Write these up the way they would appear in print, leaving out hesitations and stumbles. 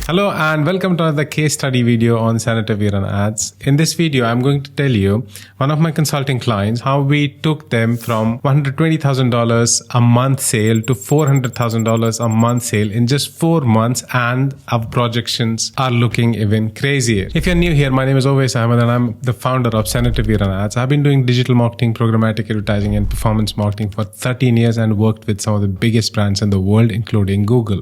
Hello and welcome to another case study video on Differentiator ads. In this video, I'm going to tell you one of my consulting clients, how we took them from $120,000 a month sale to $400,000 a month sale in just 4 months, and our projections are looking even crazier. If you're new here, my name is Always Ahmed and I'm the founder of Differentiator ads. I've been doing digital marketing, programmatic advertising and performance marketing for 13 years and worked with some of the biggest brands in the world, including Google.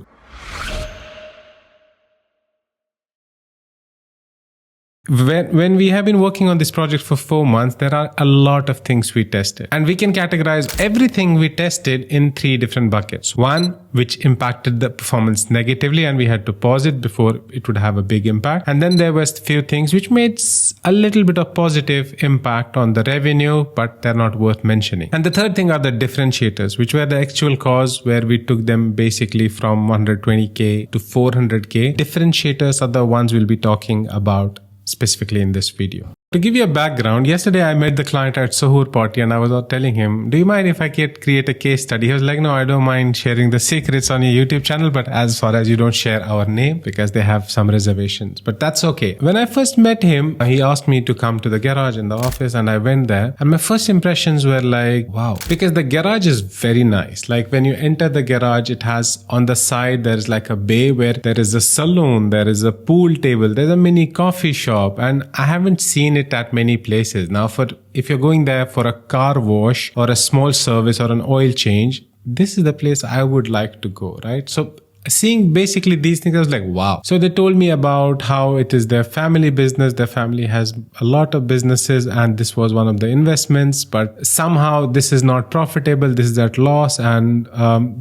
When we have been working on this project for 4 months, there are a lot of things we tested. And we can categorize everything we tested in 3 different buckets. One, which impacted the performance negatively and we had to pause it before it would have a big impact. And then there was a few things which made a little bit of positive impact on the revenue, but they're not worth mentioning. And the third thing are the differentiators, which were the actual cause where we took them basically from 120K to 400K. Differentiators are the ones we'll be talking about specifically in this video. To give you a background, yesterday I met the client at Sohur party and I was telling him, do you mind if I create a case study? He was like, no, I don't mind sharing the secrets on your YouTube channel, but as far as you don't share our name, because they have some reservations, but that's okay. When I first met him, he asked me to come to the garage in the office and I went there, and my first impressions were like, wow, because the garage is very nice. Like when you enter the garage, it has on the side, there's like a bay where there is a saloon, there is a pool table, there's a mini coffee shop, and I haven't seen it at many places. Now, if you're going there for a car wash or a small service or an oil change, this is the place I would like to go, right? So seeing basically these things, I was like, wow. So they told me about how it is their family business. Their family has a lot of businesses and this was one of the investments, but somehow this is not profitable. This is at loss, and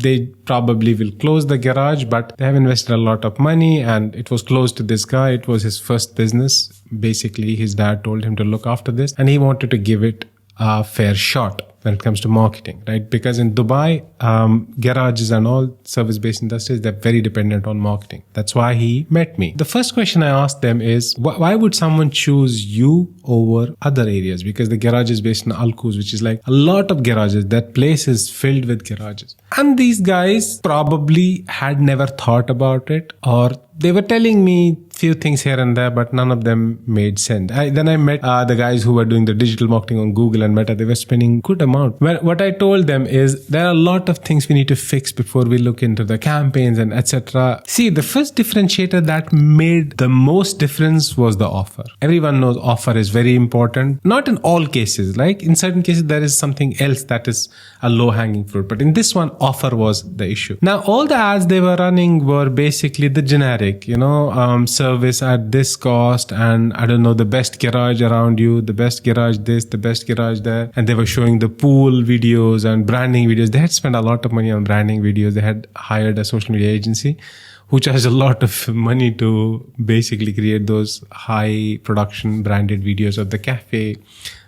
they probably will close the garage, but they have invested a lot of money and it was closed to this guy. It was his first business. Basically, his dad told him to look after this and he wanted to give it a fair shot when it comes to marketing, right? Because in Dubai, garages and all service-based industries, they're very dependent on marketing. That's why he met me. The first question I asked them is, why would someone choose you over other areas? Because the garage is based in Al Quoz, which is like a lot of garages. That place is filled with garages. And these guys probably had never thought about it, or they were telling me few things here and there, but none of them made sense. Then I met the guys who were doing the digital marketing on Google and Meta. They were spending good amount. Well, what I told them is there are a lot of things we need to fix before we look into the campaigns and etc. See, the first differentiator that made the most difference was the offer. Everyone knows offer is very important. Not in all cases. Like in certain cases, there is something else that is a low-hanging fruit. But in this one, offer was the issue. Now, all the ads they were running were basically the generic, service at this cost, and I don't know, the best garage around you, the best garage this, the best garage there. And they were showing the pool videos and branding videos. They had spent a lot of money on branding videos. They had hired a social media agency who charged a lot of money to basically create those high production branded videos of the cafe,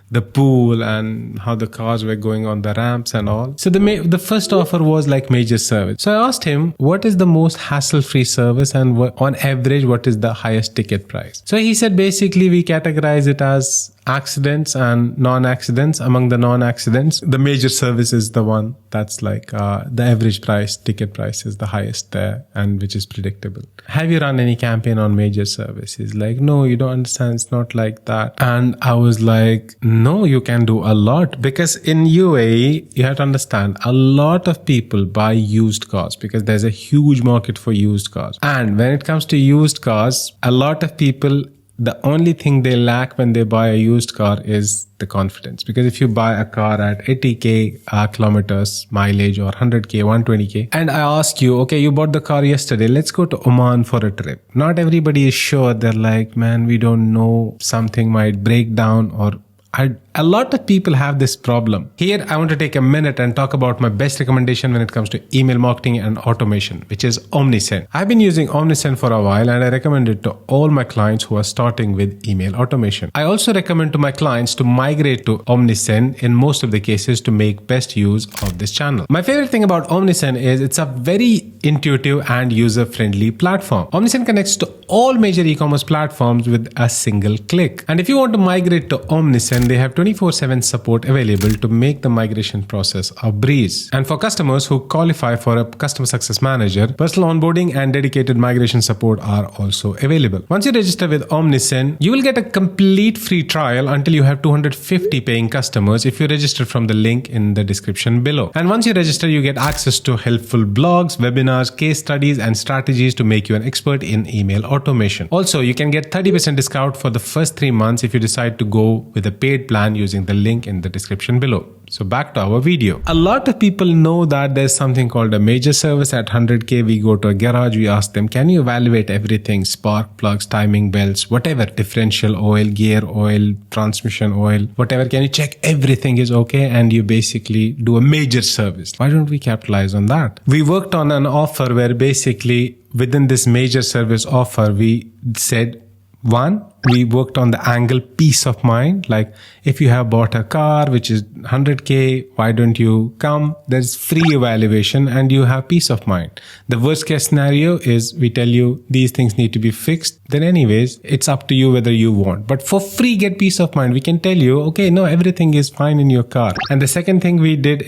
the pool, and how the cars were going on the ramps and all. So the first offer was like major service. So I asked him, what is the most hassle-free service, and on average, what is the highest ticket price? So he said, basically, we categorize it as accidents and non-accidents. Among the non-accidents, the major service is the one that's like the average price, ticket price is the highest there, and which is predictable. Have you run any campaign on major services? Like, no, you don't understand. It's not like that. And I was like, no, you can do a lot, because in UAE, you have to understand, a lot of people buy used cars because there's a huge market for used cars. And when it comes to used cars, a lot of people, the only thing they lack when they buy a used car is the confidence. Because if you buy a car at 80K kilometers mileage or 100K, 120K, and I ask you, okay, you bought the car yesterday, let's go to Oman for a trip. Not everybody is sure. They're like, man, we don't know, something might break down, or a lot of people have this problem. Here, I want to take a minute and talk about my best recommendation when it comes to email marketing and automation, which is Omnisend. I've been using Omnisend for a while and I recommend it to all my clients who are starting with email automation. I also recommend to my clients to migrate to Omnisend in most of the cases to make best use of this channel. My favorite thing about Omnisend is it's a very intuitive and user-friendly platform. Omnisend connects to all major e-commerce platforms with a single click. And if you want to migrate to Omnisend, they have 20 24/7 support available to make the migration process a breeze. And for customers who qualify for a customer success manager, personal onboarding and dedicated migration support are also available. Once you register with Omnisend, you will get a complete free trial until you have 250 paying customers if you register from the link in the description below. And once you register, you get access to helpful blogs, webinars, case studies, and strategies to make you an expert in email automation. Also, you can get 30% discount for the first 3 months if you decide to go with a paid plan using the link in the description below. So back to our video. A lot of people know that there's something called a major service. At 100K, we go to a garage, we ask them, can you evaluate everything? Spark plugs, timing belts, whatever, differential oil, gear oil, transmission oil, whatever. Can you check everything is okay? And you basically do a major service. Why don't we capitalize on that? We worked on an offer where basically within this major service offer, we said, one, we worked on the angle peace of mind. Like if you have bought a car which is 100K, why don't you come? There's free evaluation and you have peace of mind. The worst case scenario is we tell you these things need to be fixed. Then anyways, it's up to you whether you want. But for free, get peace of mind. We can tell you, okay, no, everything is fine in your car. And the third thing we did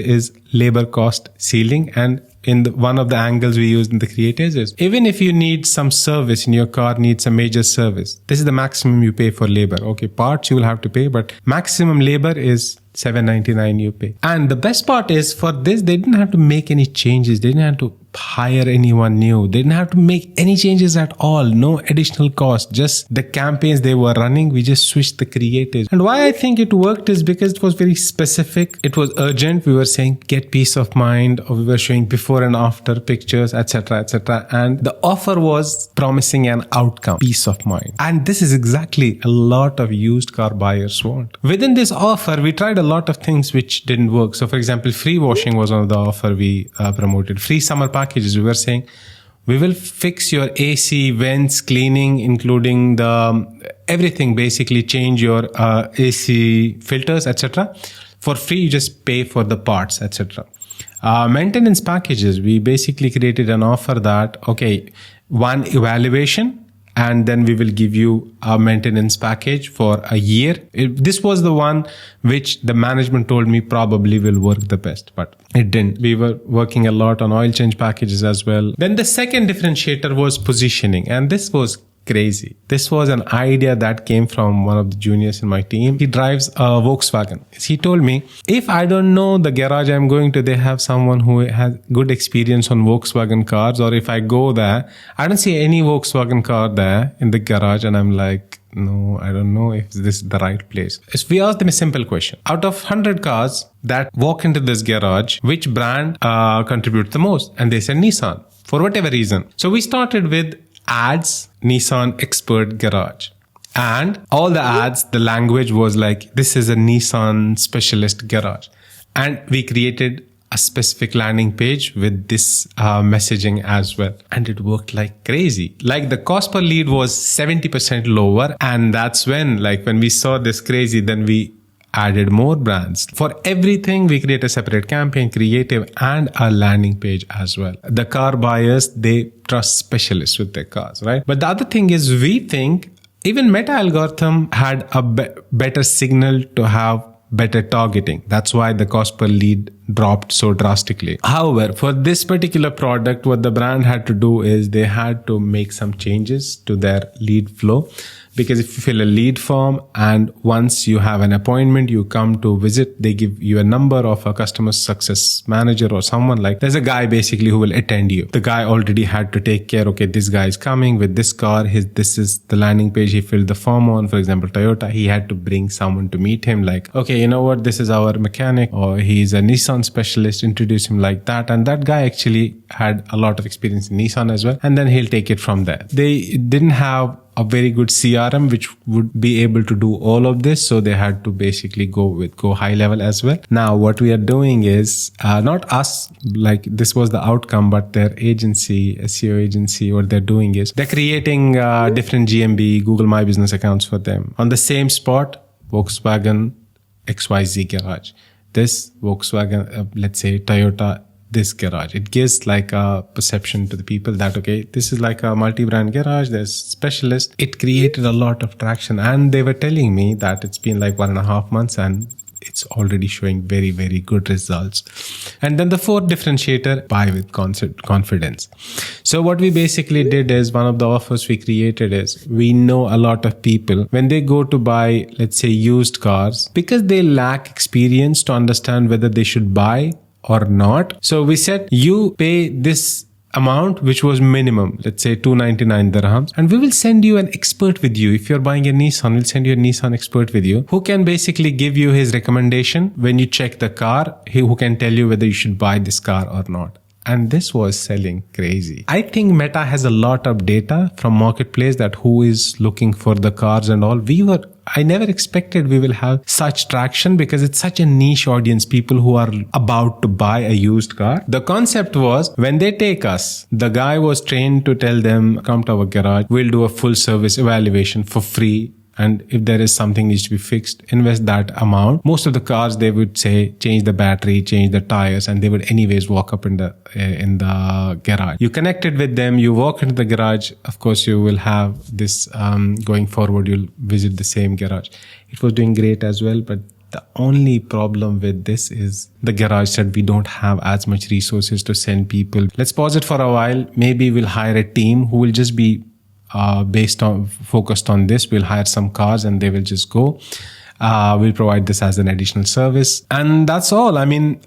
is labor cost ceiling. And in one of the angles we used in the creators is, even if you need some service in your car, needs a major service, this is the maximum you pay for labor. Okay, parts you will have to pay, but maximum labor is $799 you pay. And the best part is for this, they didn't have to make any changes. They didn't have to hire anyone new. They didn't have to make any changes at all. No additional cost. Just the campaigns they were running, we just switched the creatives. And why I think it worked is because it was very specific. It was urgent. We were saying get peace of mind, or we were showing before and after pictures, etc., etc. And the offer was promising an outcome, peace of mind. And this is exactly a lot of used car buyers want. Within this offer, we tried a lot of things which didn't work. So for example, free washing was one of the offer we promoted. Free summer packages. We were saying, we will fix your AC, vents, cleaning, including the everything, basically change your AC filters, etc. For free, you just pay for the parts, etc. Maintenance packages, we basically created an offer that, okay, one evaluation, and then we will give you a maintenance package for a year. This was the one which the management told me probably will work the best, but it didn't. We were working a lot on oil change packages as well. Then the second differentiator was positioning, and this was crazy. This was an idea that came from one of the juniors in my team. He drives a Volkswagen. He told me, if I don't know the garage I'm going to, they have someone who has good experience on Volkswagen cars, or if I go there, I don't see any Volkswagen car there in the garage, and I'm like, no, I don't know if this is the right place. So we asked them a simple question. Out of 100 cars that walk into this garage, which brand contributes the most? And they said Nissan, for whatever reason. So we started with ads, Nissan Expert Garage. And all the ads, the language was like, this is a Nissan specialist garage. And we created a specific landing page with this messaging as well. And it worked like crazy. Like the cost per lead was 70% lower. And that's when we saw this crazy, then we added more brands. For everything, we create a separate campaign, creative, and a landing page as well. The car buyers, they trust specialists with their cars, right? But the other thing is, we think even Meta algorithm had a better signal to have better targeting. That's why the cost per lead dropped so drastically. However, for this particular product, what the brand had to do is they had to make some changes to their lead flow. Because if you fill a lead form and once you have an appointment, you come to visit, they give you a number of a customer success manager or someone like, there's a guy basically who will attend you. The guy already had to take care, okay, this guy is coming with this car, this is the landing page he filled the form on. For example, Toyota, he had to bring someone to meet him like, okay, you know what, this is our mechanic, or he's a Nissan specialist, introduce him like that. And that guy actually had a lot of experience in Nissan as well. And then he'll take it from there. They didn't have a very good CRM which would be able to do all of this, so they had to basically go high level as well. Now what we are doing is not us, like this was the outcome, but their agency, SEO agency, what they're doing is they're creating different GMB, Google My Business accounts for them. On the same spot, Volkswagen XYZ garage. This Volkswagen, let's say Toyota this garage. It gives like a perception to the people that, okay, this is like a multi-brand garage, there's specialists. It created a lot of traction, and they were telling me that it's been like 1.5 months and it's already showing very, very good results. And then the fourth differentiator, buy with confidence. So what we basically did is, one of the offers we created is, we know a lot of people, when they go to buy, let's say, used cars, because they lack experience to understand whether they should buy or not. So we said, you pay this amount, which was minimum, let's say 299 dirhams, and we will send you an expert with you. If you're buying a Nissan, we'll send you a Nissan expert with you, who can basically give you his recommendation when you check the car, who can tell you whether you should buy this car or not. And this was selling crazy. I think Meta has a lot of data from marketplace that who is looking for the cars and all. I never expected we will have such traction, because it's such a niche audience, people who are about to buy a used car. The concept was, when they take us, the guy was trained to tell them, come to our garage, we'll do a full service evaluation for free. And if there is something needs to be fixed, invest that amount. Most of the cars, they would say, change the battery, change the tires, and they would anyways walk up in the garage. You connected with them, you walk into the garage. Of course, you will have this going forward, you'll visit the same garage. It was doing great as well, but the only problem with this is the garage said, we don't have as much resources to send people. Let's pause it for a while. Maybe we'll hire a team who will just be focused on this. We'll hire some cars and they will just go. We'll provide this as an additional service. And that's all. I mean,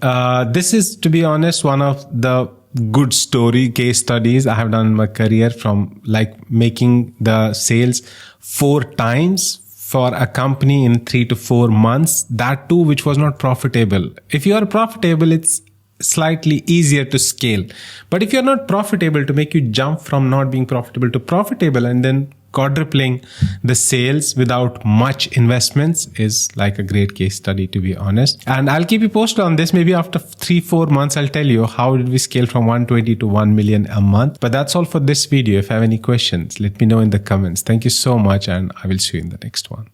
this is, to be honest, one of the good story case studies I have done in my career, from like making the sales 4 times for a company in 3 to 4 months. That too, which was not profitable. If you are profitable, it's slightly easier to scale. But if you're not profitable, to make you jump from not being profitable to profitable and then quadrupling the sales without much investments is like a great case study, to be honest. And I'll keep you posted on this. Maybe after 3-4 months, I'll tell you how did we scale from 120 to 1 million a month. But that's all for this video. If you have any questions, let me know in the comments. Thank you so much, and I will see you in the next one.